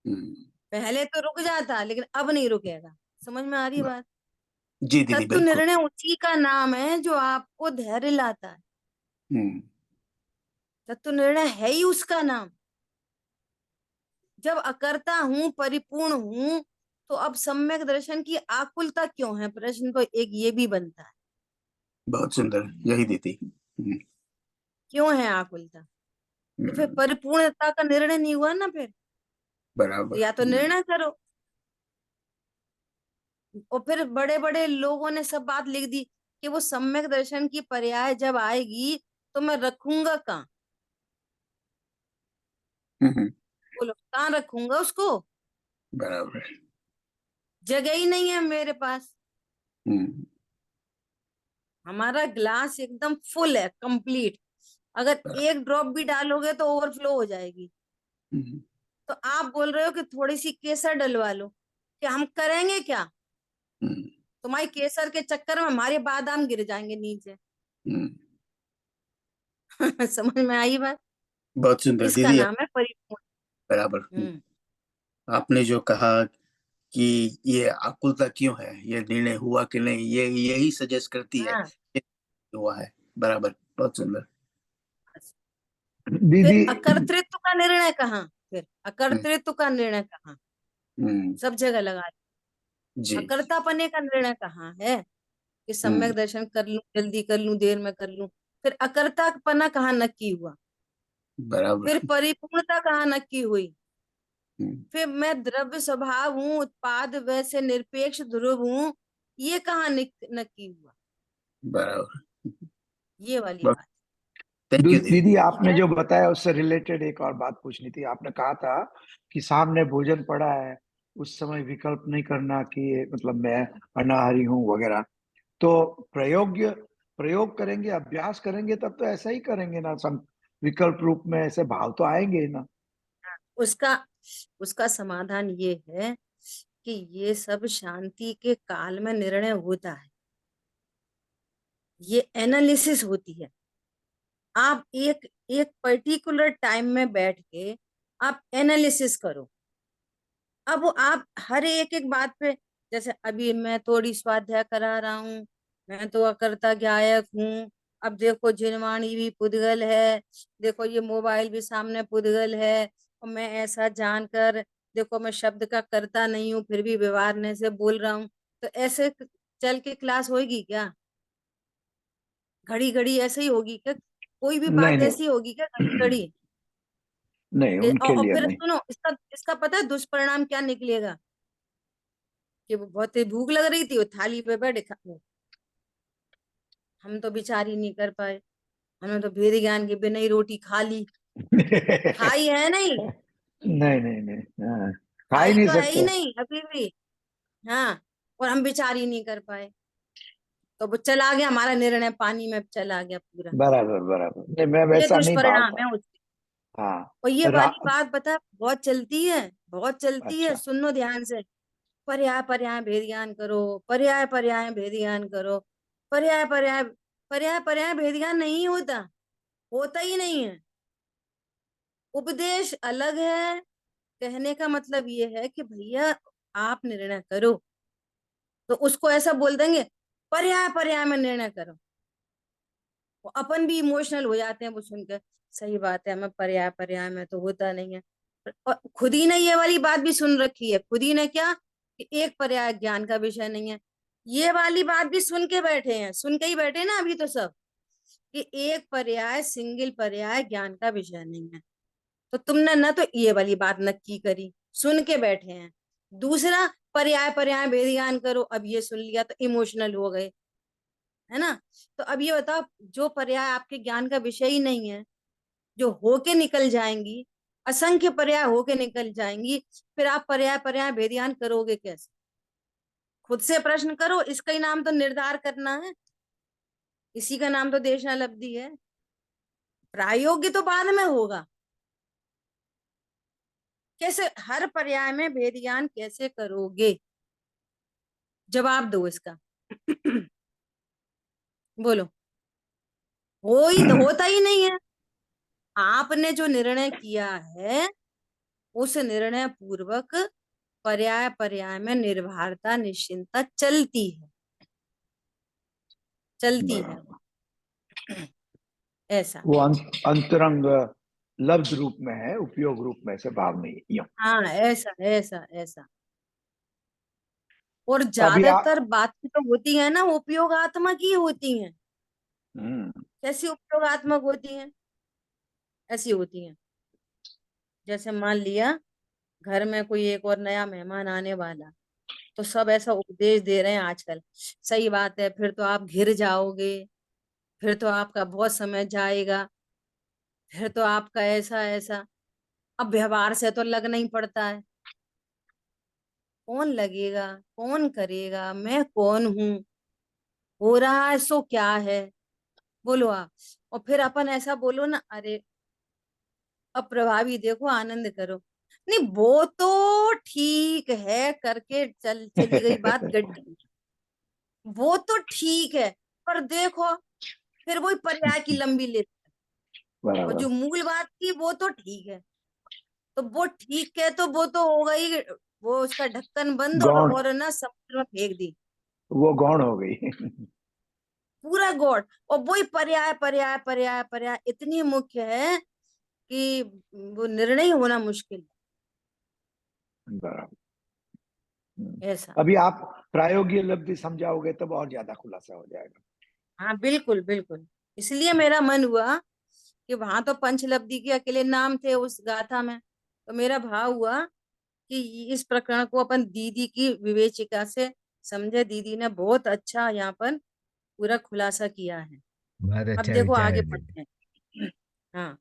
हम्म, पहले तो रुक जाता लेकिन अब नहीं रुकेगा। समझ में आ रही है बात? जी दीदी, तत्व बिल्कुल। निर्णय उसी का नाम है जो आपको धैर्य लाता है। हम्म, तत्व निर्णय है ही उसका नाम। जब अकर्ता हूं, परिपूर्ण हूं, तो अब सम्यक दर्शन की आकुलता क्यों है? प्रश्न तो एक ये भी बनता है, बहुत सुंदर, यही दीदी। क्यों है आकुलता? तो फिर हम्म, परिपूर्णता का निर्णय नहीं हुआ ना फिर। तो बराबर। या तो निर्णय करो, और फिर बड़े बड़े लोगों ने सब बात लिख दी कि वो सम्यक दर्शन की पर्याय जब आएगी तो मैं रखूंगा कहाँ? हम्म, बोलो कहाँ रखूंगा उसको? बराबर। जगह ही नहीं है मेरे पास। हम्म, हमारा ग्लास एकदम फुल है, कंप्लीट। अगर बराबर। एक ड्रॉप भी डालोगे तो ओवरफ्लो हो जाएगी। हम्म, तो आप बोल रहे हो कि थोड़ी सी केसर डलवा लो, कि हम करेंगे क्या? हम्म, तुम्हारी केसर के चक्कर में हमारे बादाम गिर जाएंगे नीचे। हम्म, समझ में आई बात? बहुत सुंदर इसका दीदी। नाम है परिपूर्ण। बराबर। हम्म आपने जो कहा कि ये आकुलता क्यों है, ये निर्णय हुआ कि नहीं, ये यही सजेस्ट करती है हाँ। कि हुआ है। बराबर, बहुत सुंदर। फिर दीदी। अकर्तृत्व का निर्णय कहाँ? फिर हम्म, अकर्तृत्व का निर्णय कहाँ? हम्म, सब जगह लगा लो। जी। अकर्तापने का निर्णय कहाँ है कि हम्म, सम्यक दर्शन कर लूं, जल्दी कर लूं, देर में कर लूं? फिर अकर्तापना कहाँ नक्की हुआ? बराबर। फिर परिपूर्णता कहाँ नक्की हुई? हम्म, फिर मैं द्रव्य स्वभाव हूँ, उत्पाद वैसे निरपेक्ष ध्रुव हूँ, ये कहाँ नक्की हुआ? बराबर। ये वाली बात। थैंक यू दीदी। दीदी, ठीक आपने है। जो बताया उससे रिलेटेड एक और बात पूछनी थी। आपने कहा था कि सामने भोजन पड़ा है, उस समय विकल्प नहीं करना कि ये मतलब मैं अनाहारी हूँ वगैरह। तो प्रयोग प्रयोग करेंगे, अभ्यास करेंगे, तब तो ऐसा ही करेंगे ना। विकल्प रूप में ऐसे भाव तो आएंगे ही ना। उसका उसका समाधान ये है कि ये सब शांति के काल में निर्णय होता है, ये एनालिसिस होती है। आप एक एक पर्टिकुलर टाइम में बैठ के आप एनालिसिस करो। अब वो आप हर एक बात पे, जैसे अभी मैं थोड़ी स्वाध्याय करा रहा हूँ, मैं तो अकर्ता गायक हूँ। अब देखो जिनवाणी भी पुद्गल है, देखो ये मोबाइल भी सामने पुद्गल है, और मैं ऐसा जानकर देखो मैं शब्द का करता नहीं हूँ फिर भी व्यवहार से बोल रहा हूँ, तो ऐसे चल के क्लास होगी क्या? घड़ी घड़ी ऐसे ही होगी क्या? कोई भी नहीं बात नहीं। ऐसी होगी क्या घड़ी घड़ी? नहीं, उनके और लिए फिर नहीं। सुनो, इसका इसका पता है दुष्परिणाम क्या निकलेगा? कि वो बहुत ही भूख लग रही थी, वो थाली पे बैठे हम तो विचार ही नहीं कर पाए, हमने तो भेद ज्ञान के बिना ही रोटी खा ली। खाई है नहीं? नहीं नहीं नहीं, हाँ, खा ही खाई नहीं तो है ही सकते। नहीं अभी भी। हाँ, और हम विचार ही नहीं कर पाए, तो वो चला गया, हमारा निर्णय पानी में चला गया पूरा। बराबर बराबर, नहीं मैं ये वैसा नहीं दुष्परिणाम भावता। है उसके। हाँ। और ये रा, वाली बात बता, बहुत चलती है, बहुत चलती है, अच्छा। सुनो ध्यान से। पर्याय पर्याय भेद ज्ञान करो, पर्याय पर्याय भेद ज्ञान करो, पर्याय पर्याय, पर्याय पर्याय भेद ज्ञान नहीं होता, होता ही नहीं है। उपदेश अलग है। कहने का मतलब ये है कि भैया आप निर्णय करो, तो उसको ऐसा बोल देंगे पर्याय पर्याय में निर्णय करो। वो अपन भी इमोशनल हो जाते हैं वो सुनकर। सही बात है, हमें पर्याय पर्याय में तो होता नहीं है। और खुद ही ने ये वाली बात भी सुन रखी है, खुद ही ने क्या, कि एक पर्याय ज्ञान का विषय नहीं है। ये वाली बात भी सुन के बैठे हैं, सुन के ही बैठे ना अभी तो सब, कि एक पर्याय सिंगल पर्याय ज्ञान का विषय नहीं है। तो तुमने ना तो ये वाली बात नक्की करी, सुन के बैठे हैं। दूसरा, पर्याय पर्याय भेद ज्ञान करो, अब ये सुन लिया तो इमोशनल हो गए, है ना? तो अब ये बताओ, जो पर्याय आपके ज्ञान का विषय ही नहीं है, जो होके निकल जाएंगी, असंख्य पर्याय होके निकल जाएंगी, फिर आप पर्याय पर्याय भेद ज्ञान करोगे कैसे? खुद से प्रश्न करो, इसका ही नाम तो निर्धार करना है, इसी का नाम तो देशनालब्धि है। प्रायोगिक तो बाद में होगा। कैसे हर पर्याय में भेद ज्ञान कैसे करोगे? जवाब दो इसका। बोलो। होता ही नहीं है। आपने जो निर्णय किया है, उस निर्णय पूर्वक पर्याय पर्याय में निर्भरता निश्चिंतता चलती है, चलती है बराबर। वो। ऐसा। वो अंतरंग लब्ध रूप में है, उपयोग रूप में से भाव नहीं है, यूं। हाँ, ऐसा ऐसा ऐसा। और अभी ज्यादातर आप। बातें तो होती है ना उपयोगात्मक ही होती हैं। हम्म। कैसी उपयोगात्मक होती हैं? ऐसी होती हैं, जैसे मान लिया घर में कोई एक और नया मेहमान आने वाला, तो सब ऐसा उपदेश दे रहे हैं आजकल, सही बात है, फिर तो आप घिर जाओगे, फिर तो आपका बहुत समय जाएगा, फिर तो आपका ऐसा ऐसा। अब व्यवहार से तो लगना ही पड़ता है। कौन लगेगा, कौन करेगा, मैं कौन हूं, हो रहा है सो क्या है? बोलो आप। और फिर अपन ऐसा बोलो ना, अरे अब प्रभावी देखो आनंद करो, नहीं वो तो ठीक है करके चल चली गई बात गड्डी, वो तो ठीक है, पर देखो फिर वही पर्याय की लंबी लिस्ट। और बराबर। जो मूल बात थी वो तो ठीक है, तो वो ठीक है तो वो तो हो गई, वो उसका ढक्कन बंद गौण। और ना समुद्र में फेंक दी, वो गौण हो गई। पूरा गॉड। और वही पर्याय पर्याय पर्याय पर्याय इतनी मुख्य है कि वो निर्णय होना मुश्किल बराबर। है। ऐसा। अभी आप प्रायोगिक लब्धि समझाओगे तब और ज्यादा खुलासा हो जाएगा। हाँ बिल्कुल बिल्कुल। इसलिए मेरा मन हुआ कि वहां तो पंचलब्धि के अकेले नाम थे उस गाथा में, तो मेरा भाव हुआ कि इस प्रकरण को अपन दीदी की विवेचिका से समझे। दीदी ने बहुत अच्छा यहाँ पर पूरा खुलासा किया है। बहुत अब अच्छा देखो विचार आगे है दीदी। पढ़ते हैं। हाँ।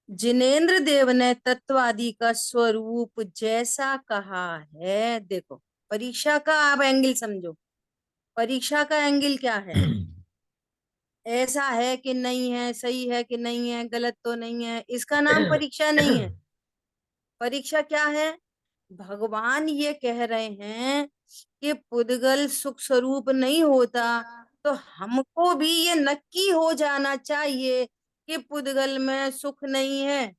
जिनेन्द्र देव ने तत्व आदि का स्वरूप जैसा कहा है, देखो परीक्षा का आप एंगल समझो। परीक्षा का एंगल क्या है? ऐसा है कि नहीं है, सही है कि नहीं है, गलत तो नहीं है, इसका नाम परीक्षा नहीं है। परीक्षा क्या है? भगवान ये कह रहे हैं कि पुद्गल सुख स्वरूप नहीं होता, तो हमको भी ये नक्की हो जाना चाहिए कि पुद्गल में सुख नहीं है।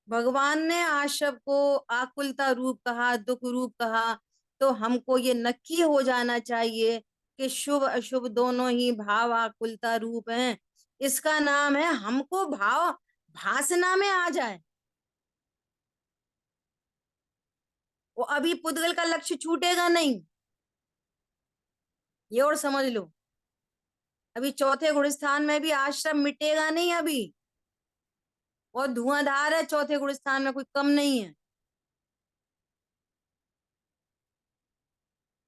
भगवान ने आशव को आकुलता रूप कहा, दुख रूप कहा, तो हमको ये नक्की हो जाना चाहिए कि शुभ अशुभ दोनों ही भाव आकुलता रूप हैं। इसका नाम है हमको भाव भासना में आ जाए। वो अभी पुद्गल का लक्ष्य छूटेगा नहीं, ये और समझ लो। अभी चौथे गुणस्थान में भी आश्रम मिटेगा नहीं अभी, और धुआंधार है चौथे गुणस्थान में, कोई कम नहीं है,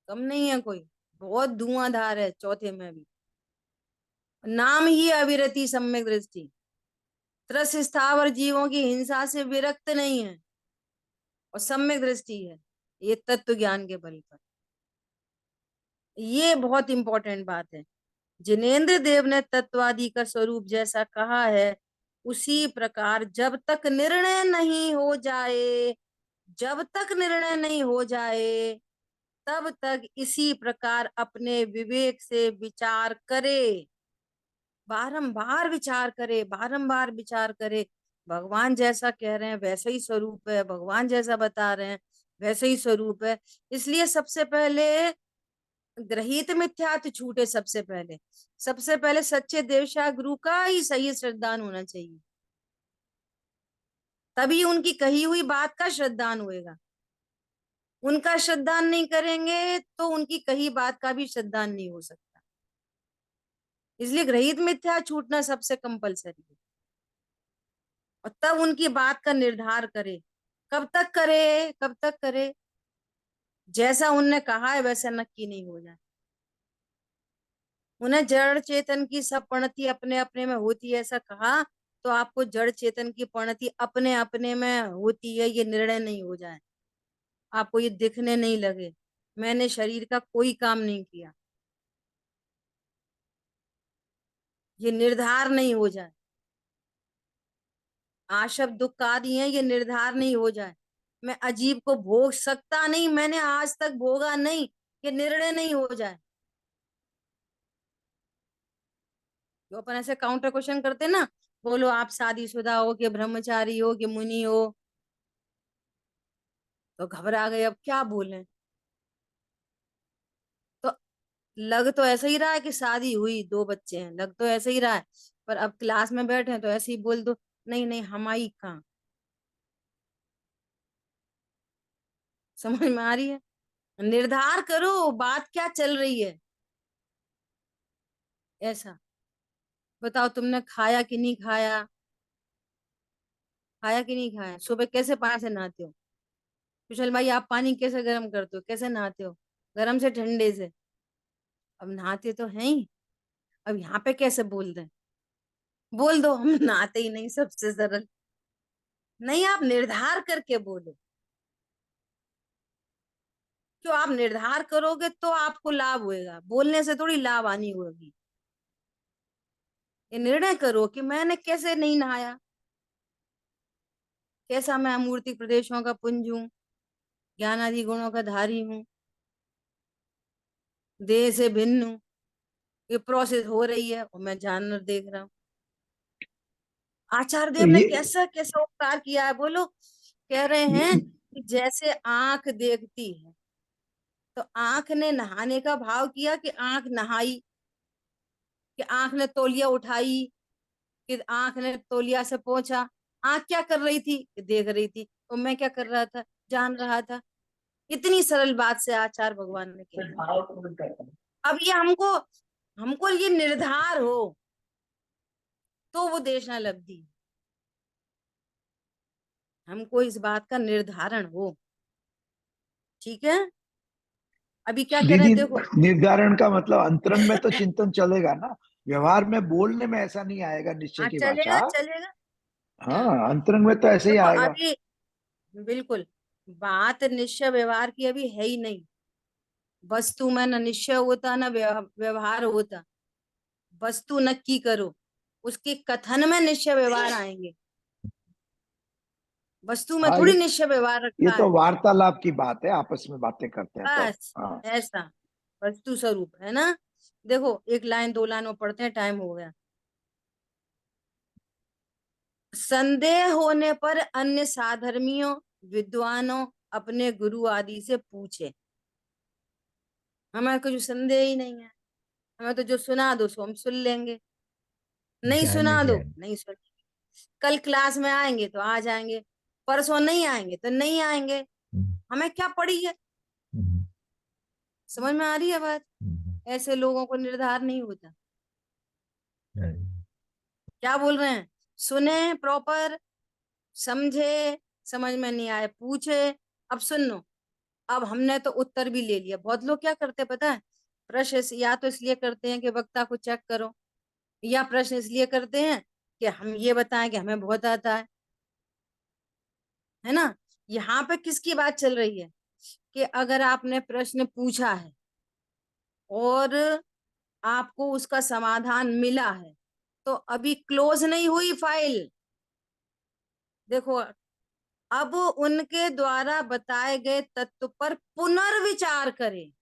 कम नहीं है कोई, बहुत धुआंधार है चौथे में भी। नाम ही अविरति सम्यक दृष्टि, त्रस स्थावर जीवों की हिंसा से विरक्त नहीं है, और सम्यक दृष्टि है ये तत्व ज्ञान के बल पर। ये बहुत इंपॉर्टेंट बात है। जिनेन्द्र देव ने तत्वादि का स्वरूप जैसा कहा है, उसी प्रकार जब तक निर्णय नहीं हो जाए, जब तक निर्णय नहीं हो जाए, तब तक इसी प्रकार अपने विवेक से विचार करे, बारंबार विचार करे, बारंबार विचार करे। भगवान जैसा कह रहे हैं वैसा ही स्वरूप है, भगवान जैसा बता रहे हैं वैसा ही स्वरूप है। इसलिए सबसे पहले ग्रहित मिथ्यात्व छूटे, सबसे पहले सच्चे देवशा गुरु का ही सही श्रद्धान होना चाहिए, तभी उनकी कही हुई बात का श्रद्धान होएगा। उनका श्रद्धान नहीं करेंगे तो उनकी कही बात का भी श्रद्धान नहीं हो सकता। इसलिए ग्रहित मिथ्या छूटना सबसे कंपलसरी है, और तब उनकी बात का निर्धार करे। कब तक करे, कब तक करे? जैसा उनने कहा है वैसा नक्की नहीं हो जाए। उन्हें जड़ चेतन की सब प्रणति अपने अपने में होती है ऐसा कहा, तो आपको जड़ चेतन की प्रणति अपने अपने में होती है ये निर्णय नहीं हो जाए, आपको ये दिखने नहीं लगे मैंने शरीर का कोई काम नहीं किया, ये निर्धार नहीं हो जाए, आशब दुख आदि है ये निर्धार नहीं हो जाए, मैं अजीब को भोग सकता नहीं, मैंने आज तक भोगा नहीं, ये निर्णय नहीं हो जाए। जो अपन ऐसे काउंटर क्वेश्चन करते ना, बोलो आप शादीशुदा हो कि ब्रह्मचारी हो कि मुनि हो, तो घबरा गए अब क्या बोले। तो लग तो ऐसा ही रहा है कि शादी हुई, दो बच्चे हैं, लग तो ऐसा ही रहा है, पर अब क्लास में बैठे हैं तो ऐसे ही बोल दो नहीं नहीं हमारी कहाँ। समझ में आ रही है? निर्धार करो बात क्या चल रही है। ऐसा बताओ, तुमने खाया कि नहीं खाया, खाया कि नहीं खाया, सुबह कैसे पानी से नहाते हो? कुशल भाई आप पानी कैसे गर्म करते हो, कैसे नहाते हो? गर्म से ठंडे से। अब नहाते तो हैं ही, अब यहाँ पे कैसे बोल दें? बोल दो हम नहाते ही नहीं, सबसे सरल। नहीं, आप निर्धार करके बोलो, क्यों? आप निर्धार करोगे तो आपको लाभ होएगा, बोलने से थोड़ी लाभ आनी होगी। ये निर्णय करो कि मैंने कैसे नहीं नहाया, कैसा मैं अमूर्ति प्रदेशों का पुंज हूँ, ज्ञान आदि गुणों का धारी हूँ, देह से भिन्न हूँ, ये प्रोसेस हो रही है और मैं जानवर देख रहा हूँ। आचार्य तो देव ने ये कैसा कैसा उपकार किया है बोलो। कह रहे हैं कि जैसे आंख देखती है, तो आंख ने नहाने का भाव किया कि आंख नहाई, कि आंख ने तौलिया उठाई, कि आंख ने तौलिया से पोंछा। आंख क्या कर रही थी? कि देख रही थी। तो मैं क्या कर रहा था? जान रहा था। इतनी सरल बात से आचार्य भगवान ने कही। अब ये हमको हमको ये निर्धार हो तो वो देशना लब्धि, हमको इस बात का निर्धारण हो। ठीक है, अभी क्या कह रहे दीदी, हैं देखो। निर्धारण का मतलब अंतरंग में तो चिंतन चलेगा ना, व्यवहार में बोलने में ऐसा नहीं आएगा निश्चय हाँ की भाषा। चलेगा चलेगा। हाँ, अंतरंग में तो ऐसे ही देखो आएगा। अभी बिल्कुल बात निश्चय व्यवहार की अभी है ही नहीं। वस्तु में न निश्चय होता न व्यवहार होता। वस्तु नक्की करो, उसके कथन में निश्चय व्यवहार आएंगे, वस्तु में हाँ, थोड़ी निश्चय व्यवहार ये रखा तो है। वार्तालाप की बात है, आपस में बातें करते हैं तो। बस हाँ। ऐसा वस्तु स्वरूप है ना। देखो एक लाइन दो लाइन में पढ़ते हैं, टाइम हो गया। संदेह होने पर अन्य साधर्मियों विद्वानों अपने गुरु आदि से पूछे। हमें कुछ संदेह ही नहीं है, हमें तो जो सुना दो सो हम सुन लेंगे, नहीं जय सुना दो जय। नहीं सुन। कल क्लास में आएंगे तो आ जाएंगे, परसों नहीं आएंगे तो नहीं आएंगे। हमें क्या पड़ी है? समझ में आ रही है बात? ऐसे लोगों को निर्धार नहीं होता। क्या बोल रहे हैं? सुने प्रॉपर, समझे, समझ में नहीं आए पूछे। अब सुन लो, अब हमने तो उत्तर भी ले लिया। बहुत लोग क्या करते पता है, प्रश्न या तो इसलिए करते हैं कि वक्ता को चेक करो, या प्रश्न इसलिए करते हैं कि हम ये बताएं कि हमें बहुत आता है ना। यहाँ पे किसकी बात चल रही है कि अगर आपने प्रश्न पूछा है और आपको उसका समाधान मिला है, तो अभी क्लोज नहीं हुई फाइल। देखो, अब उनके द्वारा बताए गए तत्व पर पुनर्विचार करें।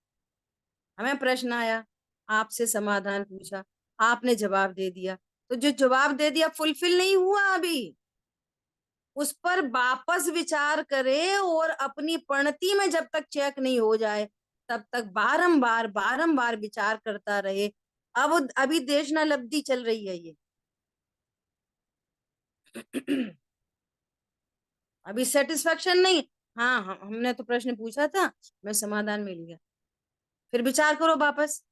हमें प्रश्न आया, आपसे समाधान पूछा, आपने जवाब दे दिया, तो जो जवाब दे दिया फुलफिल नहीं हुआ अभी, उस पर वापस विचार करे और अपनी पंक्ति में जब तक चेक नहीं हो जाए तब तक बारंबार बारंबार विचार करता रहे। अब अभी देशनालब्धि चल रही है ये। अभी सेटिस्फेक्शन नहीं। हाँ, हमने तो प्रश्न पूछा था, मैं समाधान मिल गया, फिर विचार करो वापस,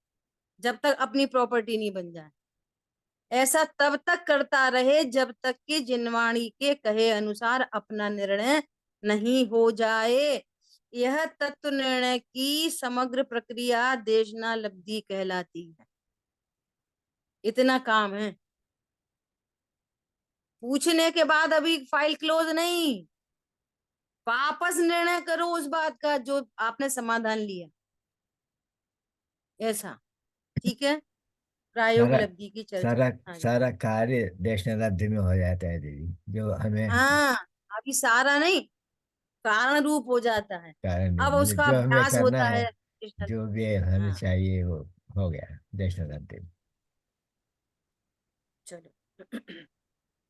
जब तक अपनी प्रॉपर्टी नहीं बन जाए। ऐसा तब तक करता रहे जब तक कि जिनवाणी के कहे अनुसार अपना निर्णय नहीं हो जाए। यह तत्व निर्णय की समग्र प्रक्रिया देशनालब्धि कहलाती है। इतना काम है। पूछने के बाद अभी फाइल क्लोज नहीं, वापस निर्णय करो उस बात का जो आपने समाधान लिया। ऐसा, ठीक है। प्रायोग सारा लब्धि की चर्चा। सारा हाँ जी। सारा कार्य देशनालब्धि में हो जाता है दीदी, जो हमें हाँ, अभी सारा नहीं, कारण रूप हो जाता है। कारण अब मतलब उसका जो हमें अभ्यास करना होता है, है। जो भी हमें हाँ, चाहिए वो हो गया देशनालब्धि में। चलो।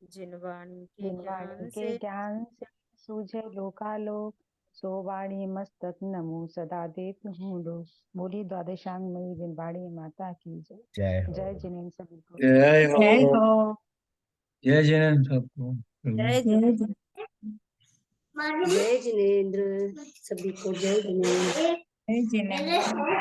जिनवाणी के जिनवाणी ज्ञान के से ज्ञान से सूझे लोकालोक, सो वाणी मस्तक नमो सदा देत हूँ लोक। बोली द्वादशांग मई जिनवाणी माता की जय। जय जय हो। जिनेन्द्र सभी को। जय जय हो। हो। जय जिनेन्द्र सबको। जय जिनेन्द्र। जय जिनेन्द्र सभी को। जय जिनेन्द्र। जय जिनेन्द्र।